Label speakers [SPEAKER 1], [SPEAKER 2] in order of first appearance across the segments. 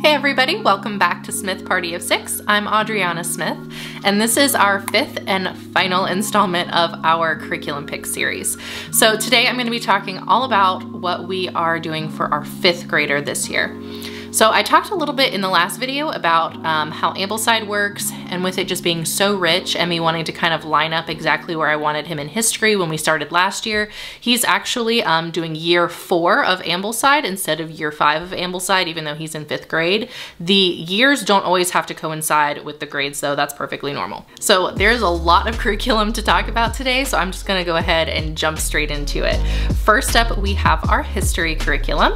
[SPEAKER 1] Hey everybody, welcome back to Smith Party of Six. I'm Audriana Smith, and this is our fifth and final installment of our curriculum pick series. So today I'm going to be talking all about what we are doing for our fifth grader this year. So I talked a little bit in the last video about how Ambleside works, and with it just being so rich and me wanting to kind of line up exactly where I wanted him in history when we started last year. He's actually doing year 4 of Ambleside instead of year 5 of Ambleside, even though he's in 5th grade. The years don't always have to coincide with the grades though, that's perfectly normal. So there's a lot of curriculum to talk about today, so I'm just gonna go ahead and jump straight into it. First up, we have our history curriculum.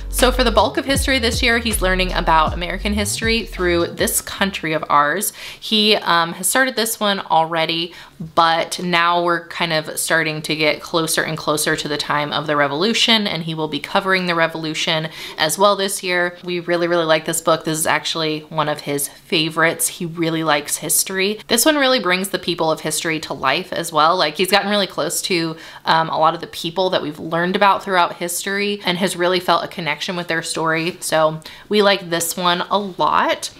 [SPEAKER 1] So for the bulk of history this year, he's learning about American history through this country of ours. He has started this one already, but now we're kind of starting to get closer and closer to the time of the Revolution, and he will be covering the Revolution as well this year. We really like this book. This is actually one of his favorites. He really likes history. This one really brings the people of history to life as well. Like, he's gotten really close to a lot of the people that we've learned about throughout history and has really felt a connection with their story. So we like this one a lot.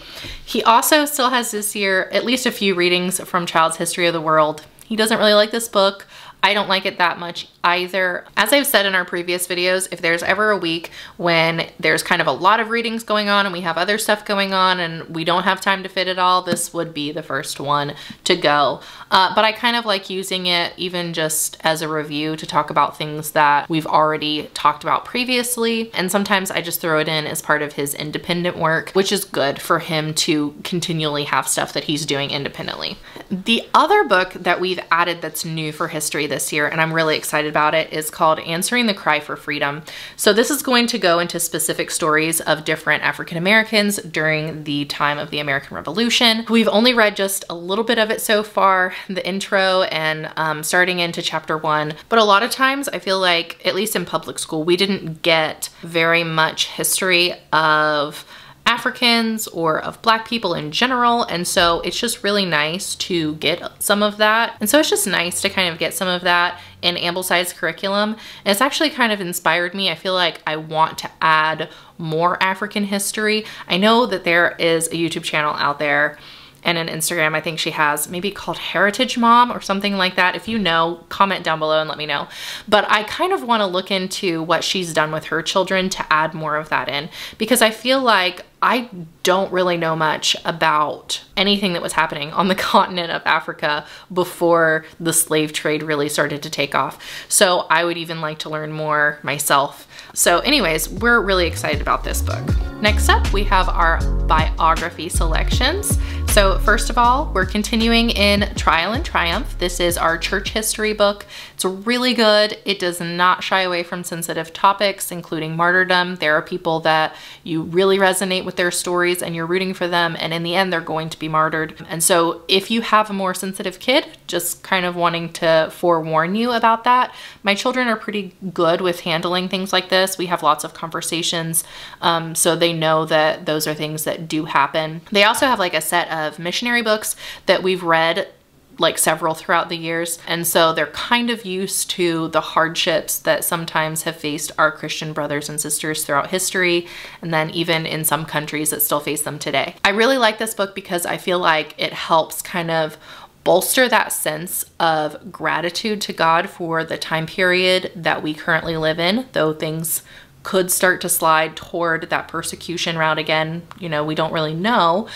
[SPEAKER 1] He also still has this year at least a few readings from Child's History of the World. He doesn't really like this book. I don't like it that much either. As I've said in our previous videos, if there's ever a week when there's kind of a lot of readings going on and we have other stuff going on and we don't have time to fit it all, this would be the first one to go. But I kind of like using it even just as a review to talk about things that we've already talked about previously. And sometimes I just throw it in as part of his independent work, which is good for him to continually have stuff that he's doing independently. The other book that we've added that's new for history this year, and I'm really excited about it, is called Answering the Cry for Freedom. So this is going to go into specific stories of different African Americans during the time of the American Revolution. We've only read just a little bit of it so far, the intro and starting into chapter 1, but a lot of times I feel like, at least in public school, we didn't get very much history of Africans or of Black people in general, and so it's just really nice to get some of that. And so it's just nice to kind of get some of that in Ambleside's curriculum. And it's actually kind of inspired me. I feel like I want to add more African history. I know that there is a YouTube channel out there and an Instagram I think she has, maybe called Heritage Mom or something like that. If you know, comment down below and let me know. But I kind of want to look into what she's done with her children to add more of that in, because I feel like I don't really know much about anything that was happening on the continent of Africa before the slave trade really started to take off. So I would even like to learn more myself. So anyways, we're really excited about this book. Next up, we have our biography selections. So first of all, we're continuing in Trial and Triumph. This is our church history book. It's really good. It does not shy away from sensitive topics, including martyrdom. There are people that you really resonate with their stories and you're rooting for them, and in the end, they're going to be martyred. And so if you have a more sensitive kid, just kind of wanting to forewarn you about that. My children are pretty good with handling things like this. We have lots of conversations, so they know that those are things that do happen. They also have like a set of missionary books that we've read, like several throughout the years, and so they're kind of used to the hardships that sometimes have faced our Christian brothers and sisters throughout history, and then even in some countries that still face them today. I really like this book because I feel like it helps kind of bolster that sense of gratitude to God for the time period that we currently live in, though things could start to slide toward that persecution route again. You know, we don't really know.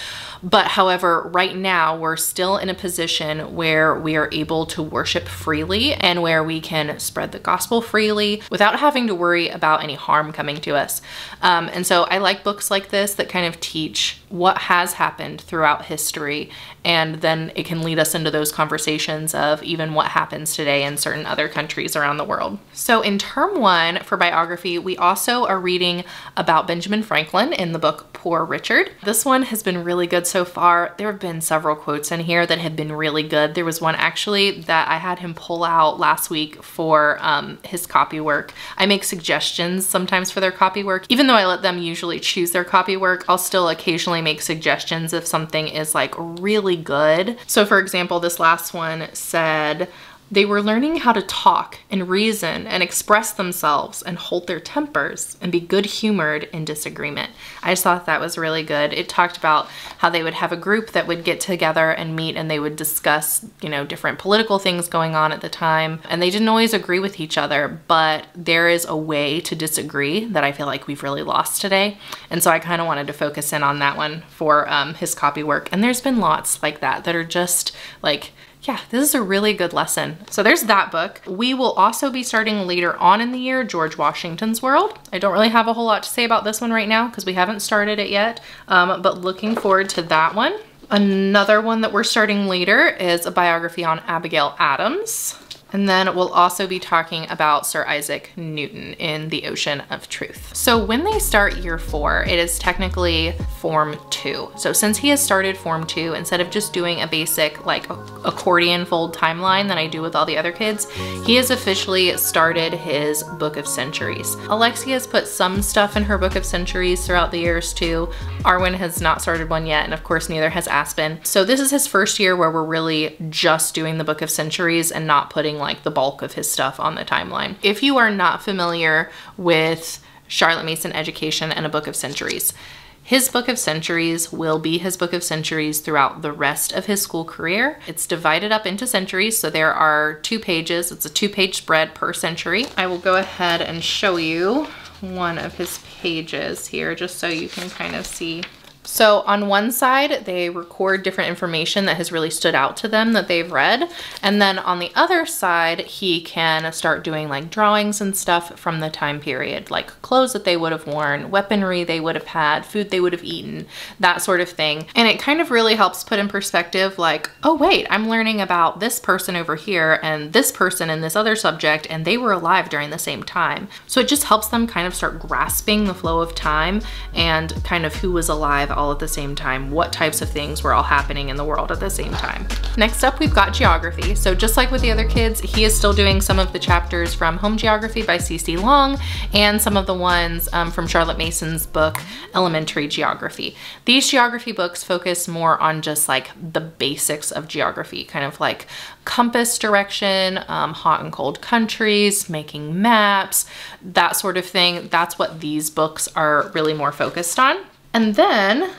[SPEAKER 1] But however, right now we're still in a position where we are able to worship freely and where we can spread the gospel freely without having to worry about any harm coming to us. And so I like books like this that kind of teach what has happened throughout history, and then it can lead us into those conversations of even what happens today in certain other countries around the world. So in term 1 for biography, we also are reading about Benjamin Franklin in the book Poor Richard. This one has been really good so far. There have been several quotes in here that have been really good. There was one actually that I had him pull out last week for his copy work. I make suggestions sometimes for their copy work. Even though I let them usually choose their copy work, I'll still occasionally make suggestions if something is like really good. So for example, this last one said, They were learning how to talk and reason and express themselves and hold their tempers and be good-humored in disagreement. I just thought that was really good. It talked about how they would have a group that would get together and meet, and they would discuss, you know, different political things going on at the time. And they didn't always agree with each other, but there is a way to disagree that I feel like we've really lost today. And so I kind of wanted to focus in on that one for his copy work. And there's been lots like that that are just like, yeah, this is a really good lesson. So there's that book. We will also be starting later on in the year, George Washington's World. I don't really have a whole lot to say about this one right now because we haven't started it yet, but looking forward to that one. Another one that we're starting later is a biography on Abigail Adams. And then we'll also be talking about Sir Isaac Newton in The Ocean of Truth. So when they start year 4, it is technically Form 2. So since he has started Form 2, instead of just doing a basic like accordion fold timeline that I do with all the other kids, he has officially started his Book of Centuries. Alexia has put some stuff in her Book of Centuries throughout the years too. Arwen has not started one yet, and of course neither has Aspen. So this is his first year where we're really just doing the Book of Centuries and not putting like the bulk of his stuff on the timeline. If you are not familiar with Charlotte Mason Education and a Book of Centuries, his Book of Centuries will be his Book of Centuries throughout the rest of his school career. It's divided up into centuries, so there are 2 pages. It's a 2-page spread per century. I will go ahead and show you one of his pages here just so you can kind of see. So on one side, they record different information that has really stood out to them that they've read. And then on the other side, he can start doing like drawings and stuff from the time period, like clothes that they would have worn, weaponry they would have had, food they would have eaten, that sort of thing. And it kind of really helps put in perspective like, oh wait, I'm learning about this person over here and this person in this other subject, and they were alive during the same time. So it just helps them kind of start grasping the flow of time and kind of who was alive all at the same time, what types of things were all happening in the world at the same time. Next up, we've got geography. So just like with the other kids, he is still doing some of the chapters from Home Geography by C.C. Long and some of the ones from Charlotte Mason's book, Elementary Geography. These geography books focus more on just like the basics of geography, kind of like compass direction, hot and cold countries, making maps, that sort of thing. That's what these books are really more focused on. And then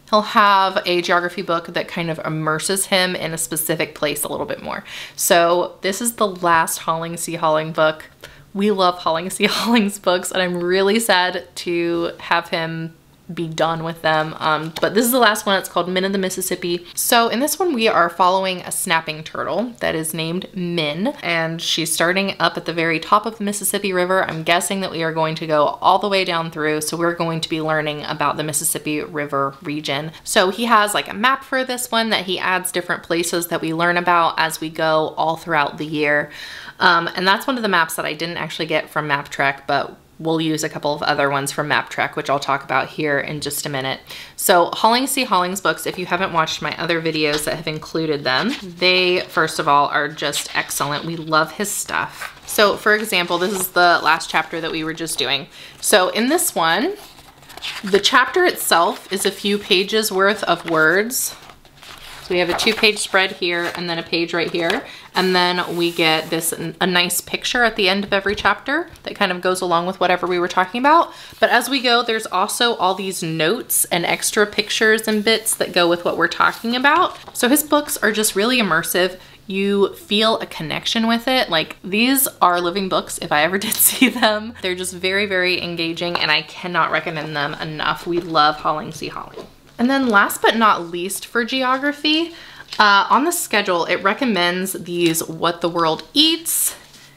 [SPEAKER 1] he'll have a geography book that kind of immerses him in a specific place a little bit more. So this is the last Holling C. Holling book. We love Holling C. Holling's books, and I'm really sad to have him be done with them. But this is the last one. It's called Min of the Mississippi. So in this one, we are following a snapping turtle that is named Min, and she's starting up at the very top of the Mississippi River. I'm guessing that we are going to go all the way down through. So we're going to be learning about the Mississippi River region. So he has like a map for this one that he adds different places that we learn about as we go all throughout the year. And that's one of the maps that I didn't actually get from MapTrek, but we'll use a couple of other ones from MapTrek, which I'll talk about here in just a minute. So Holling C. Holling's books, if you haven't watched my other videos that have included them, they, first of all, are just excellent. We love his stuff. So for example, this is the last chapter that we were just doing. So in this one, the chapter itself is a few pages worth of words. So we have a 2-page spread here and then a page right here. And then we get a nice picture at the end of every chapter that kind of goes along with whatever we were talking about. But as we go, there's also all these notes and extra pictures and bits that go with what we're talking about. So his books are just really immersive. You feel a connection with it. Like, these are living books if I ever did see them. They're just very, very engaging, and I cannot recommend them enough. We love Holling C. Holling. And then last but not least for geography, on the schedule, it recommends these What the World Eats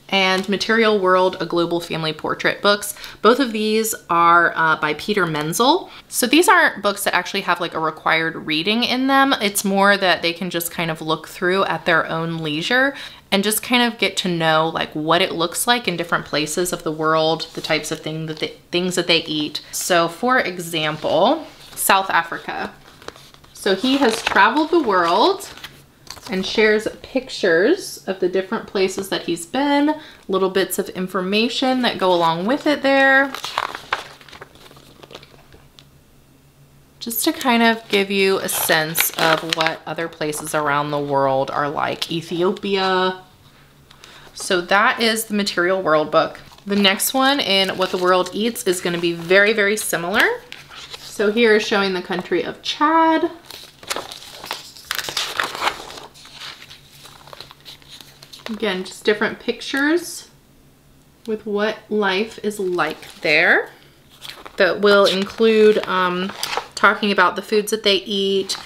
[SPEAKER 1] and Material World, A Global Family Portrait books. Both of these are by Peter Menzel. So these aren't books that actually have like a required reading in them. It's more that they can just kind of look through at their own leisure and just kind of get to know like what it looks like in different places of the world, the types of things that they eat. So for example, South Africa. So he has traveled the world and shares pictures of the different places that he's been, little bits of information that go along with it there. Just to kind of give you a sense of what other places around the world are like. Ethiopia, So that is the Material World book. The next one in What the World Eats is going to be very, very similar. So here is showing the country of Chad. Again, just different pictures with what life is like there. That will include talking about the foods that they eat.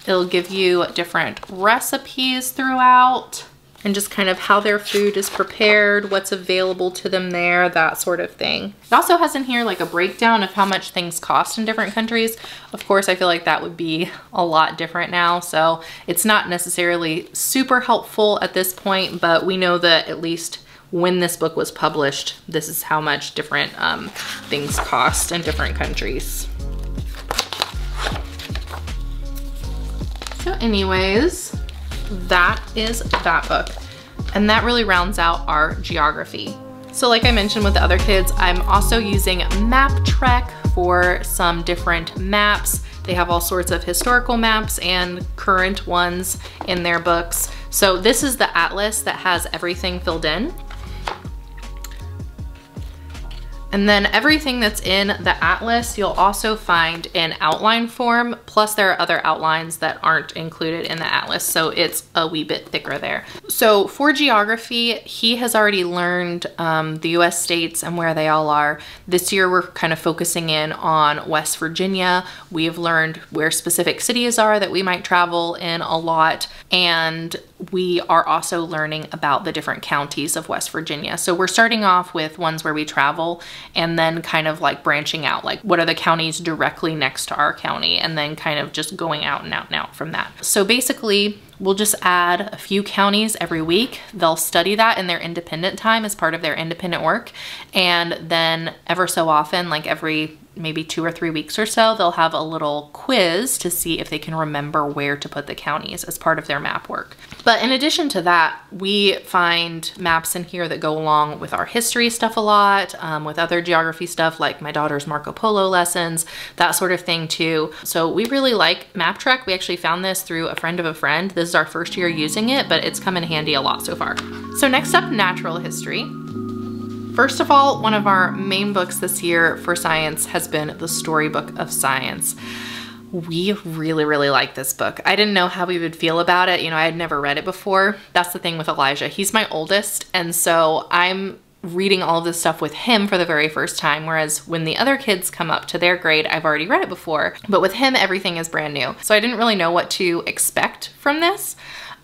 [SPEAKER 1] It'll give you different recipes throughout and just kind of how their food is prepared, what's available to them there, that sort of thing. It also has in here like a breakdown of how much things cost in different countries. Of course, I feel like that would be a lot different now, so it's not necessarily super helpful at this point, but we know that at least when this book was published, this is how much different things cost in different countries. So anyways, that is that book. And that really rounds out our geography. So like I mentioned with the other kids, I'm also using Mapwork for some different maps. They have all sorts of historical maps and current ones in their books. So this is the atlas that has everything filled in. And then everything that's in the atlas, you'll also find in outline form, plus there are other outlines that aren't included in the atlas, so it's a wee bit thicker there. So for geography, he has already learned the US states and where they all are. This year we're kind of focusing in on West Virginia. We have learned where specific cities are that we might travel in a lot, and we are also learning about the different counties of West Virginia. So we're starting off with ones where we travel and then kind of like branching out, like what are the counties directly next to our county, and then kind of just going out and out and out from that. So basically, we'll just add a few counties every week. They'll study that in their independent time as part of their independent work. And then ever so often, like every maybe 2 or 3 weeks or so, they'll have a little quiz to see if they can remember where to put the counties as part of their map work. But in addition to that, we find maps in here that go along with our history stuff a lot, with other geography stuff like my daughter's Marco Polo lessons, that sort of thing too. So we really like Mapwork. We actually found this through a friend of a friend. This is our first year using it, but it's come in handy a lot so far. So next up, natural history. First of all, one of our main books this year for science has been the Storybook of Science. We really, really like this book. I didn't know how we would feel about it. You know, I had never read it before. That's the thing with Elijah. He's my oldest, and so I'm reading all of this stuff with him for the very first time, whereas when the other kids come up to their grade, I've already read it before. But with him, everything is brand new. So I didn't really know what to expect from this.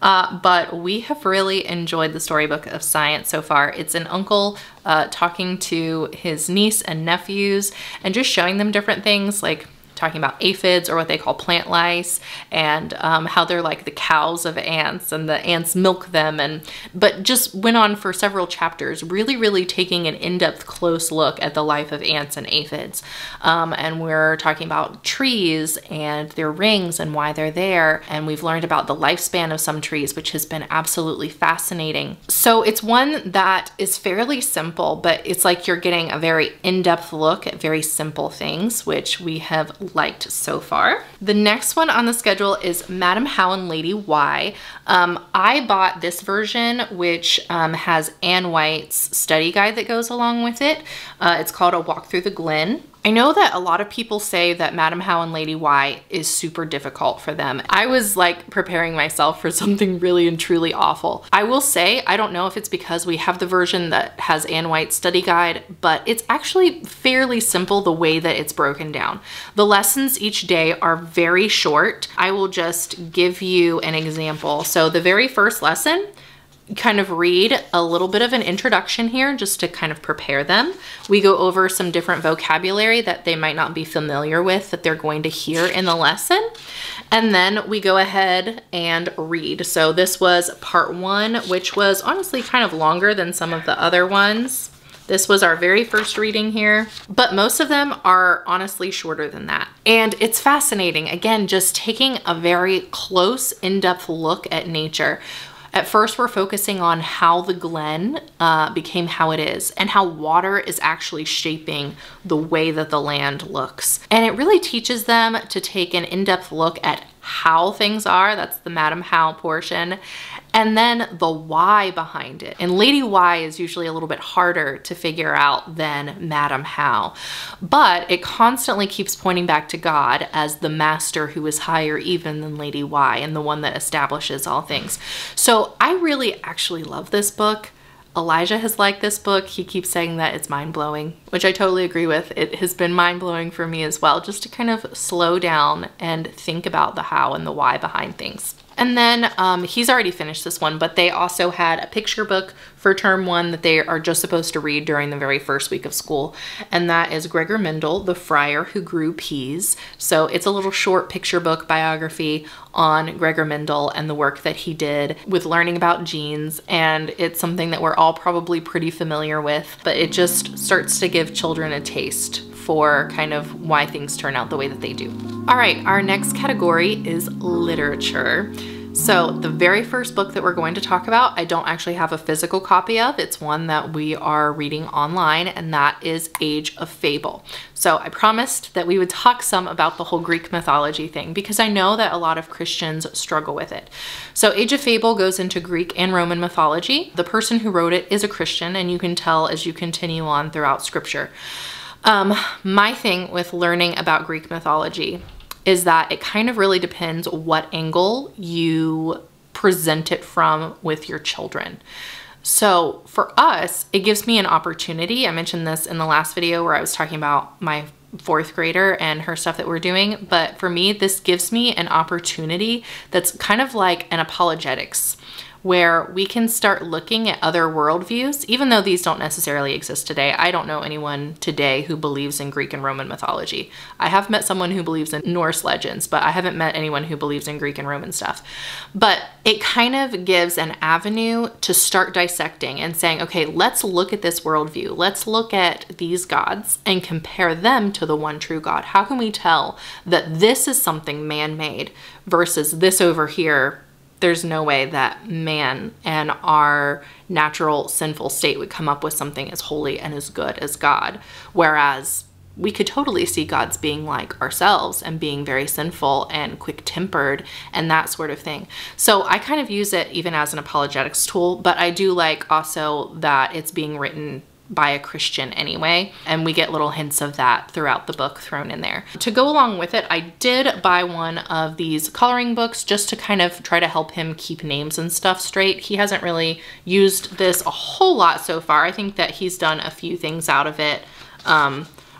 [SPEAKER 1] But we have really enjoyed the Storybook of Science so far. It's an uncle talking to his niece and nephews and just showing them different things, like talking about aphids, or what they call plant lice, and how they're like the cows of ants and the ants milk them, but just went on for several chapters, really taking an in-depth close look at the life of ants and aphids. And we're talking about trees and their rings and why they're there, and we've learned about the lifespan of some trees, which has been absolutely fascinating. So it's one that is fairly simple, but it's like you're getting a very in-depth look at very simple things, which we have liked so far. The next one on the schedule is Madam How and Lady Why. I bought this version, which has Anne White's study guide that goes along with it. It's called A Walk Through the Glen. I know that a lot of people say that Madam How and Lady Why is super difficult for them. I was like preparing myself for something really and truly awful. I will say, I don't know if it's because we have the version that has Anne White's study guide, but it's actually fairly simple the way that it's broken down. The lessons each day are very short. I will just give you an example. So the very first lesson, kind of read a little bit of an introduction here just to kind of prepare them. We go over some different vocabulary that they might not be familiar with that they're going to hear in the lesson. And then we go ahead and read. So this was part 1, which was honestly kind of longer than some of the other ones. This was our very first reading here, but most of them are honestly shorter than that. And it's fascinating, again, just taking a very close, in-depth look at nature. At first, we're focusing on how the Glen became how it is and how water is actually shaping the way that the land looks. And it really teaches them to take an in-depth look at how things are. That's the Madam How portion. and then the why behind it. And Lady Why is usually a little bit harder to figure out than Madam How, but it constantly keeps pointing back to God as the master who is higher even than Lady Why and the one that establishes all things. So I really actually love this book. Elijah has liked this book. He keeps saying that it's mind-blowing, which I totally agree with. It has been mind-blowing for me as well, just to kind of slow down and think about the how and the why behind things. And then he's already finished this one, but they also had a picture book for term 1 that they are just supposed to read during the very first week of school. And that is Gregor Mendel, The Friar Who Grew Peas. So it's a little short picture book biography on Gregor Mendel and the work that he did with learning about genes. And it's something that we're all probably pretty familiar with, but it just starts to give children a taste for kind of why things turn out the way that they do. All right, our next category is literature. So the very first book that we're going to talk about, I don't actually have a physical copy of. It's one that we are reading online, and that is Age of Fable. So I promised that we would talk some about the whole Greek mythology thing because I know that a lot of Christians struggle with it. So Age of Fable goes into Greek and Roman mythology. The person who wrote it is a Christian, and you can tell as you continue on throughout scripture. My thing with learning about Greek mythology is that it kind of really depends what angle you present it from with your children. So for us, it gives me an opportunity. I mentioned this in the last video where I was talking about my 4th grader and her stuff that we're doing. But for me, this gives me an opportunity that's kind of like an apologetics, where we can start looking at other worldviews, even though these don't necessarily exist today. I don't know anyone today who believes in Greek and Roman mythology. I have met someone who believes in Norse legends, but I haven't met anyone who believes in Greek and Roman stuff. But it kind of gives an avenue to start dissecting and saying, okay, let's look at this worldview. Let's look at these gods and compare them to the one true God. How can we tell that this is something man-made versus this over here? There's no way that man and our natural sinful state would come up with something as holy and as good as God. Whereas we could totally see God's being like ourselves and being very sinful and quick-tempered and that sort of thing. So I kind of use it even as an apologetics tool, but I do like also that it's being written by a Christian anyway, and we get little hints of that throughout the book thrown in there. To go along with it, I did buy one of these coloring books just to kind of try to help him keep names and stuff straight. He hasn't really used this a whole lot so far. I think that he's done a few things out of it,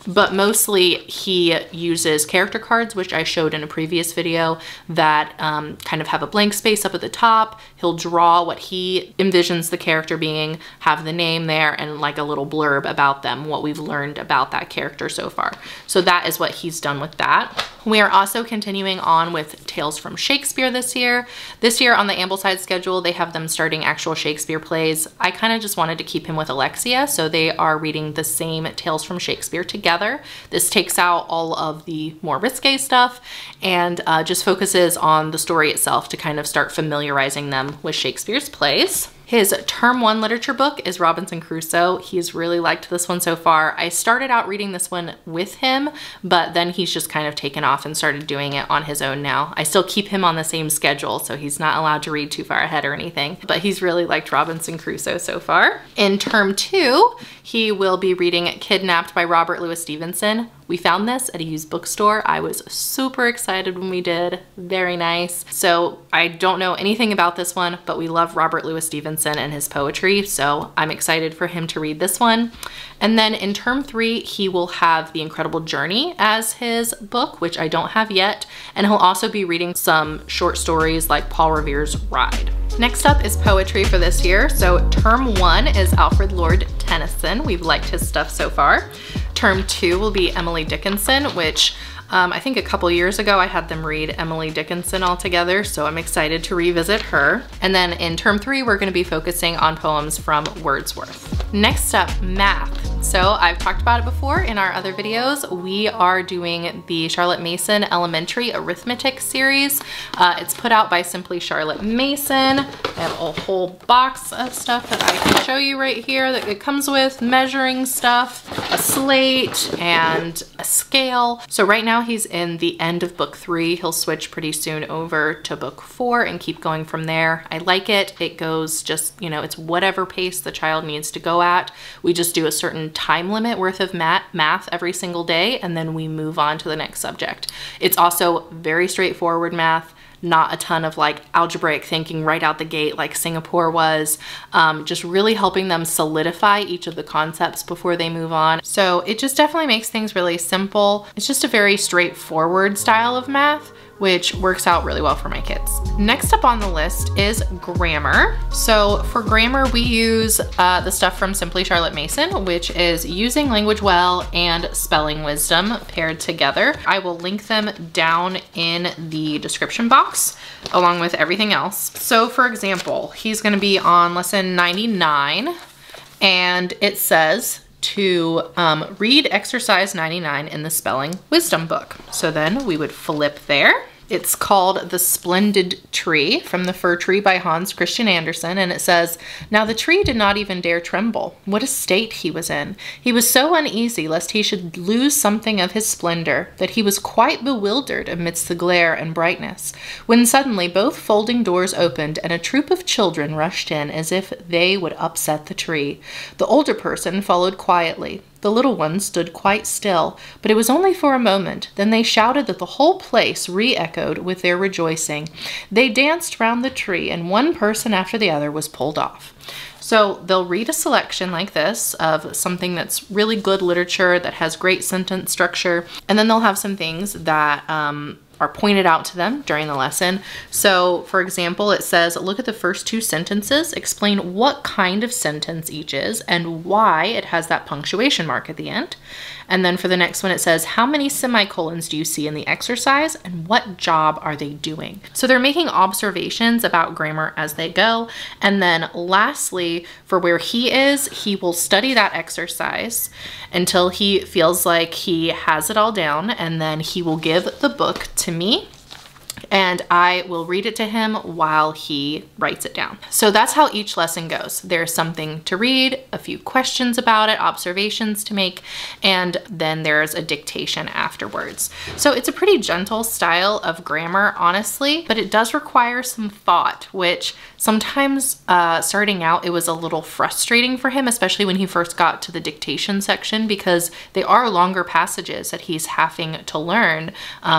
[SPEAKER 1] but mostly he uses character cards, which I showed in a previous video, that kind of have a blank space up at the top. He'll draw what he envisions the character being, have the name there, and like a little blurb about them, what we've learned about that character so far. So that is what he's done with that. We are also continuing on with Tales from Shakespeare this year. This year on the Ambleside schedule, they have them starting actual Shakespeare plays. I kind of just wanted to keep him with Alexia, so they are reading the same Tales from Shakespeare together. This takes out all of the more risque stuff and just focuses on the story itself to kind of start familiarizing them with Shakespeare's plays. His term 1 literature book is Robinson Crusoe. He's really liked this one so far. I started out reading this one with him, but then he's just kind of taken off and started doing it on his own now. I still keep him on the same schedule, so he's not allowed to read too far ahead or anything, but he's really liked Robinson Crusoe so far. In term 2, he will be reading Kidnapped by Robert Louis Stevenson. We found this at a used bookstore. I was super excited when we did. Very nice. So I don't know anything about this one, but we love Robert Louis Stevenson and his poetry, so I'm excited for him to read this one. And then in term 3, he will have The Incredible Journey as his book, which I don't have yet, and he'll also be reading some short stories like Paul Revere's Ride. Next up is poetry for this year. So term 1 is Alfred Lord Tennyson. We've liked his stuff so far. Term 2 will be Emily Dickinson, which I think a couple years ago I had them read Emily Dickinson all together, so I'm excited to revisit her. And then in term 3, we're going to be focusing on poems from Wordsworth. Next up, math. So I've talked about it before in our other videos. We are doing the Charlotte Mason Elementary Arithmetic series. It's put out by Simply Charlotte Mason. I have a whole box of stuff that I can show you right here that it comes with, measuring stuff, a slate, and a scale. So right now he's in the end of book 3. He'll switch pretty soon over to book 4 and keep going from there. I like it. It goes just, you know, it's whatever pace the child needs to go at. We just do a certain time limit worth of math every single day, and then we move on to the next subject. It's also very straightforward math, not a ton of like algebraic thinking right out the gate like Singapore was, just really helping them solidify each of the concepts before they move on. So it just definitely makes things really simple. It's just a very straightforward style of math, which works out really well for my kids. Next up on the list is grammar. So for grammar, we use the stuff from Simply Charlotte Mason, which is Using Language Well and Spelling Wisdom paired together. I will link them down in the description box along with everything else. So for example, he's gonna be on lesson 99, and it says to read exercise 99 in the Spelling Wisdom book. So then we would flip there. It's called The Splendid Tree from the Fir Tree by Hans Christian Andersen, and it says, "Now the tree did not even dare tremble. What a state he was in! He was so uneasy lest he should lose something of his splendor, that he was quite bewildered amidst the glare and brightness, when suddenly both folding doors opened, and a troop of children rushed in as if they would upset the tree. The older person followed quietly. The little ones stood quite still, but it was only for a moment. Then they shouted that the whole place re-echoed with their rejoicing. They danced round the tree, and one person after the other was pulled off." So they'll read a selection like this of something that's really good literature that has great sentence structure, and then they'll have some things that are pointed out to them during the lesson. So for example, it says, look at the first 2 sentences, explain what kind of sentence each is and why it has that punctuation mark at the end. And then for the next one, it says, how many semicolons do you see in the exercise and what job are they doing? So they're making observations about grammar as they go. And then lastly, for where he is, he will study that exercise until he feels like he has it all down, and then he will give the book to me, and I will read it to him while he writes it down. So that's how each lesson goes. There's something to read, a few questions about it, observations to make, and then there's a dictation afterwards. So it's a pretty gentle style of grammar, honestly, but it does require some thought, which sometimes starting out, it was a little frustrating for him, especially when he first got to the dictation section, because they are longer passages that he's having to learn,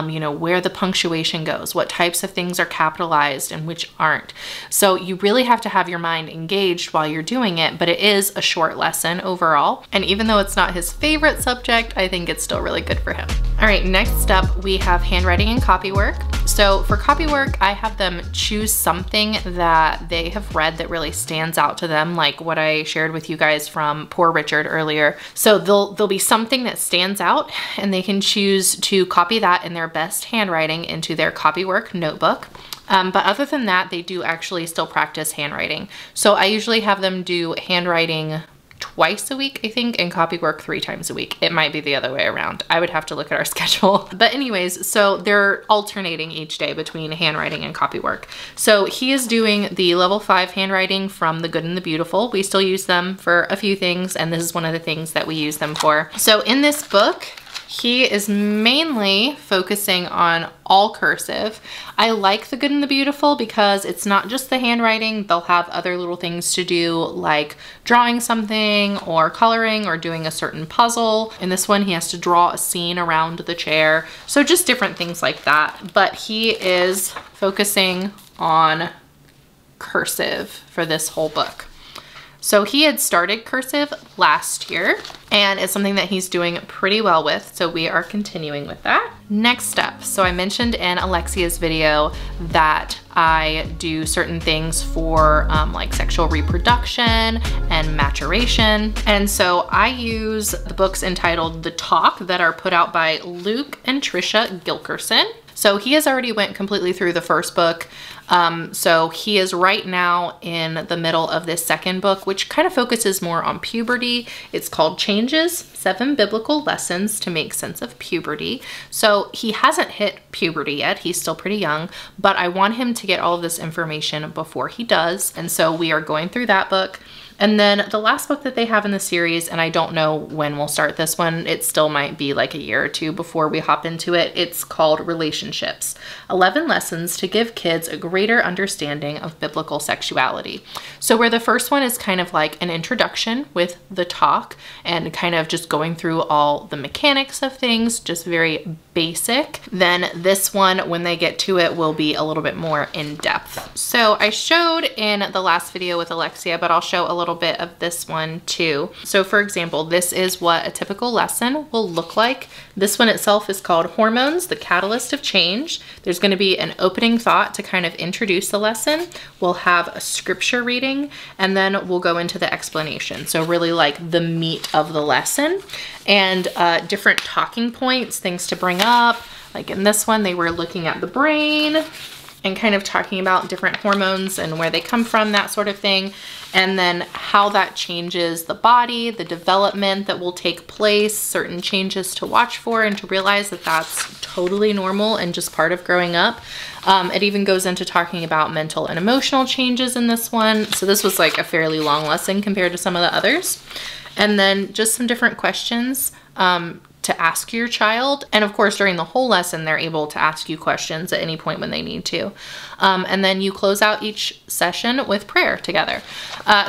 [SPEAKER 1] you know, where the punctuation goes, what types of things are capitalized and which aren't. So you really have to have your mind engaged while you're doing it, but it is a short lesson overall. And even though it's not his favorite subject, I think it's still really good for him. All right, next up, we have handwriting and copywork. So for copywork, I have them choose something that they have read that really stands out to them, like what I shared with you guys from Poor Richard earlier. So there'll be something that stands out, and they can choose to copy that in their best handwriting into their copywork notebook. But other than that, they do actually still practice handwriting. So I usually have them do handwriting twice a week, I think, and copywork 3 times a week. It might be the other way around. I would have to look at our schedule. But anyways, so they're alternating each day between handwriting and copywork. So he is doing the level 5 handwriting from The Good and the Beautiful. We still use them for a few things, and this is one of the things that we use them for. So in this book, he is mainly focusing on all cursive. I like The Good and the Beautiful because it's not just the handwriting. They'll have other little things to do, like drawing something or coloring or doing a certain puzzle. In this one, he has to draw a scene around the chair. So just different things like that. But he is focusing on cursive for this whole book. So he had started cursive last year, and it's something that he's doing pretty well with, so we are continuing with that. Next up, so I mentioned in Alexia's video that I do certain things for like sexual reproduction and maturation, and so I use the books entitled The Talk that are put out by Luke and Trisha Gilkerson. So he has already went completely through the first book. So he is right now in the middle of this second book, which kind of focuses more on puberty. It's called Changes, 7 Biblical Lessons to Make Sense of Puberty. So he hasn't hit puberty yet. He's still pretty young, but I want him to get all of this information before he does. And so we are going through that book. And then the last book that they have in the series, and I don't know when we'll start this one, it still might be like a year or two before we hop into it. It's called Relationships, 11 Lessons to Give Kids a Greater Understanding of Biblical Sexuality. So where the first one is kind of like an introduction with the talk and kind of just going through all the mechanics of things, just very basic. Then this one, when they get to it, will be a little bit more in depth. So I showed in the last video with Alexia, but I'll show a little bit of this one too. So for example, this is what a typical lesson will look like. This one itself is called Hormones, the Catalyst of Change. There's going to be an opening thought to kind of introduce the lesson. We'll have a scripture reading, and then we'll go into the explanation. So really like the meat of the lesson, and different talking points, things to bring up. Like in this one, they were looking at the brain and kind of talking about different hormones and where they come from, that sort of thing. And then how that changes the body, the development that will take place, certain changes to watch for, and to realize that that's totally normal and just part of growing up. It even goes into talking about mental and emotional changes in this one. So this was like a fairly long lesson compared to some of the others. And then just some different questions to ask your child. And of course, during the whole lesson, they're able to ask you questions at any point when they need to. And then you close out each session with prayer together.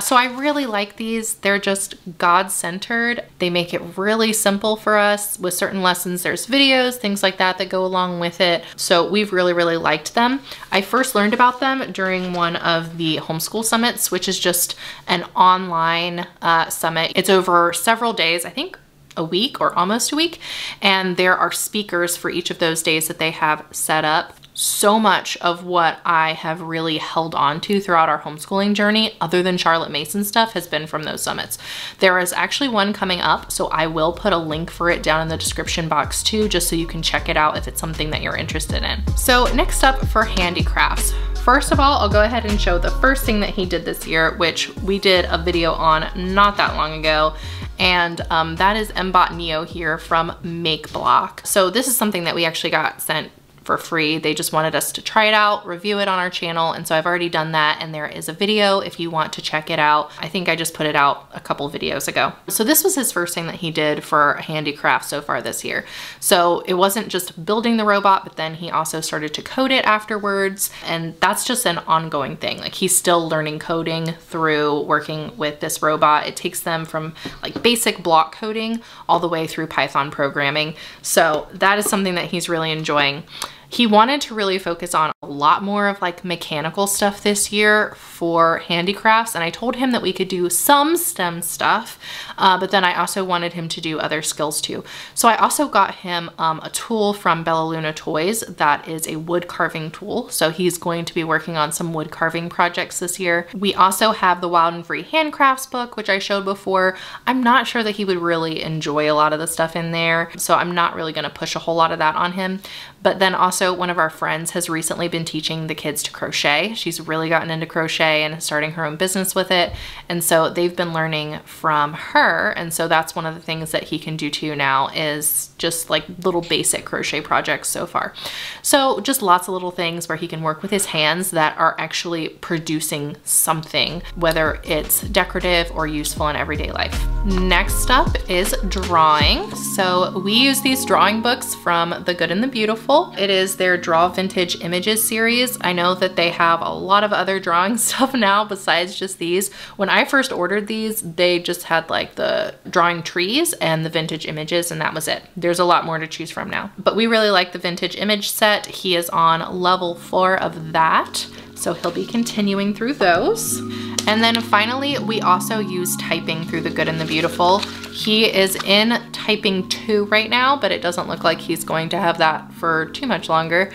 [SPEAKER 1] So I really like these. They're just God-centered. They make it really simple for us. With certain lessons, there's videos, things like that that go along with it. So we've really, really liked them. I first learned about them during one of the homeschool summits, which is just an online summit. It's over several days, I think a week or almost a week, and there are speakers for each of those days that they have set up. So much of what I have really held on to throughout our homeschooling journey, other than Charlotte Mason stuff, has been from those summits. There is actually one coming up, so I will put a link for it down in the description box too, just so you can check it out if it's something that you're interested in. So next up for Handicrafts. First of all, I'll go ahead and show the first thing that he did this year, which we did a video on not that long ago. And that is Mbot Neo here from MakeBlock. So this is something that we actually got sent for free. They just wanted us to try it out, review it on our channel. And so I've already done that, and there is a video if you want to check it out. I think I just put it out a couple videos ago. So this was his first thing that he did for Handicrafts so far this year. So it wasn't just building the robot, but then he also started to code it afterwards. And that's just an ongoing thing. Like, he's still learning coding through working with this robot. It takes them from like basic block coding all the way through Python programming. So that is something that he's really enjoying. He wanted to really focus on a lot more of like mechanical stuff this year for Handicrafts, and I told him that we could do some STEM stuff, but then I also wanted him to do other skills too. So I also got him a tool from Bella Luna Toys that is a wood carving tool. So he's going to be working on some wood carving projects this year. We also have the Wild and Free Handcrafts book, which I showed before. I'm not sure that he would really enjoy a lot of the stuff in there, so I'm not really going to push a whole lot of that on him. But then also one of our friends has recently been teaching the kids to crochet. She's really gotten into crochet and starting her own business with it. And so they've been learning from her. And so that's one of the things that he can do too now, is just like little basic crochet projects so far. So just lots of little things where he can work with his hands that are actually producing something, whether it's decorative or useful in everyday life. Next up is drawing. So we use these drawing books from The Good and the Beautiful. It is their Draw Vintage Images series. I know that they have a lot of other drawing stuff now besides just these. When I first ordered these, they just had like the drawing trees and the vintage images, and that was it. There's a lot more to choose from now. But we really like the vintage image set. He is on level 4 of that, so he'll be continuing through those. And then finally, we also use typing through The Good and the Beautiful. He is in typing 2 right now, but it doesn't look like he's going to have that for too much longer.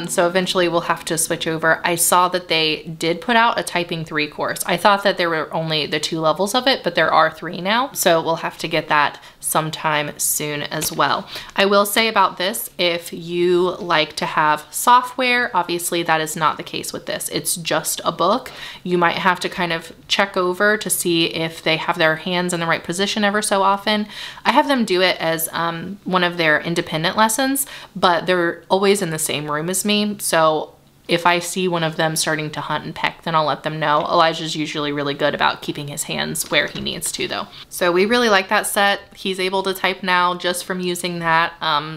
[SPEAKER 1] So eventually we'll have to switch over. I saw that they did put out a typing 3 course. I thought that there were only the 2 levels of it, but there are 3 now. So we'll have to get that sometime soon as well. I will say about this, if you like to have software, obviously that is not the case with this. It's just a book. You might have to kind of check over to see if they have their hands in the right position ever so often. I have them do it as one of their independent lessons, but they're always in the same room as me. So if I see one of them starting to hunt and peck, then I'll let them know. Elijah's usually really good about keeping his hands where he needs to though. So we really like that set. He's able to type now just from using that.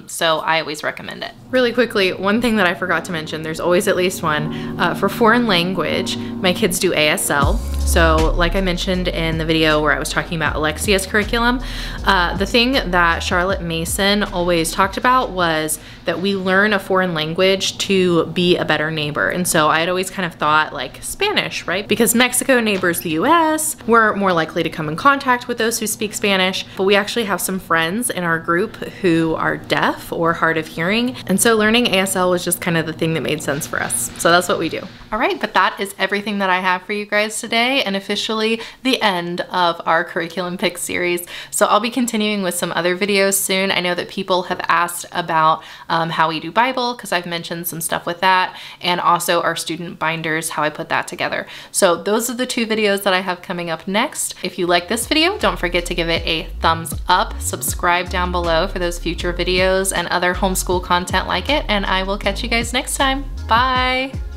[SPEAKER 1] So I always recommend it. Really quickly, one thing that I forgot to mention, there's always at least one. For foreign language, my kids do ASL. So like I mentioned in the video where I was talking about Alexia's curriculum, the thing that Charlotte Mason always talked about was that we learn a foreign language to be a better neighbor. And so I had always kind of thought like Spanish, right? Because Mexico neighbors the US, we're more likely to come in contact with those who speak Spanish, but we actually have some friends in our group who are deaf or hard of hearing. And so learning ASL was just kind of the thing that made sense for us. So that's what we do. All right, but that is everything that I have for you guys today, and officially the end of our curriculum pick series. So I'll be continuing with some other videos soon. I know that people have asked about how we do Bible, because I've mentioned some stuff with that, and also our student binders, how I put that together. So those are the 2 videos that I have coming up next. If you like this video, don't forget to give it a thumbs up, subscribe down below for those future videos and other homeschool content like it, and I will catch you guys next time. Bye!